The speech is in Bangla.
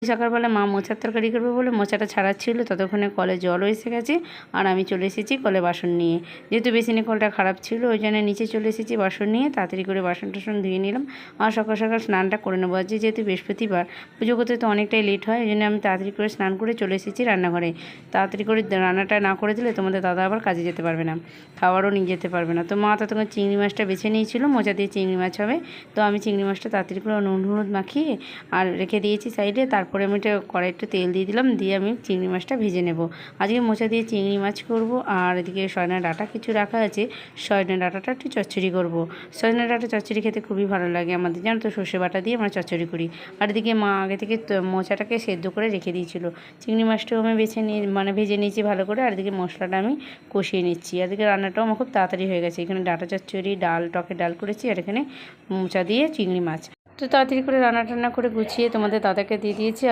সকালবেলা মা মোচার তরকারি করবে বলে মোচাটা ছাড়াচ্ছিল, ততক্ষণে কলে জলও এসে গেছে আর আমি চলে এসেছি কলে বাসন নিয়ে। যেহেতু বেসিনে কলটা খারাপ ছিল ওই জন্য নিচে চলে এসেছি বাসন নিয়ে। তাড়াতাড়ি করে বাসন টাসন ধুয়ে নিলাম আর সকাল সকাল স্নানটা করে নেবো। আজ যেহেতু বৃহস্পতিবার, পুজো করতে তো অনেকটাই লেট হয়, ওই জন্য আমি তাড়াতাড়ি করে স্নান করে চলে এসেছি রান্নাঘরে। তাড়াতাড়ি করে রান্নাটা না করে দিলে তোমাদের দাদা আবার কাজে যেতে পারবে না, খাবারও নিয়ে যেতে পারবে না। তো মা ততক্ষণ চিংড়ি মাছটা বেছে নিয়েছিল, মোচা দিয়ে চিংড়ি মাছ হবে। তো আমি চিংড়ি মাছটা তাড়াতাড়ি করে নুন হলুদ মাখিয়ে আর রেখে দিয়েছি সাইডে। তারপরে আমি একটু তেল দিয়ে দিলাম, দিয়ে আমি চিংড়ি মাছটা ভেজে নেব। আজকে মোচা দিয়ে চিংড়ি মাছ করব। আর এদিকে সজনা ডাঁটা কিছু রাখা আছে, সজনা ডাঁটাটা একটু চচ্চড়ি করব। সজনা ডাঁটা চচ্চড়ি খেতে খুবই ভালো লাগে আমাদের, জানো তো, সর্ষে বাটা দিয়ে আমরা চচ্চড়ি করি। আর এদিকে মা আগে থেকে মোচাটাকে সেদ্ধ করে রেখে দিয়েছিল। চিংড়ি মাছটাও আমি ভেজে নিয়েছি ভালো করে। আর এদিকে মশলাটা আমি কষিয়ে নিচ্ছি। আর এদিকে রান্নাটাও আমার খুব তাড়াতাড়ি হয়ে গেছে। এখানে ডাঁটা চচ্চড়ি, ডাল, টকের ডাল করেছি, আর এখানে মোচা দিয়ে চিংড়ি মাছ। তো তাড়াতাড়ি করে রান্না টান্না করে গুছিয়ে তোমাদের দাদাকে দিয়ে দিয়েছি। আর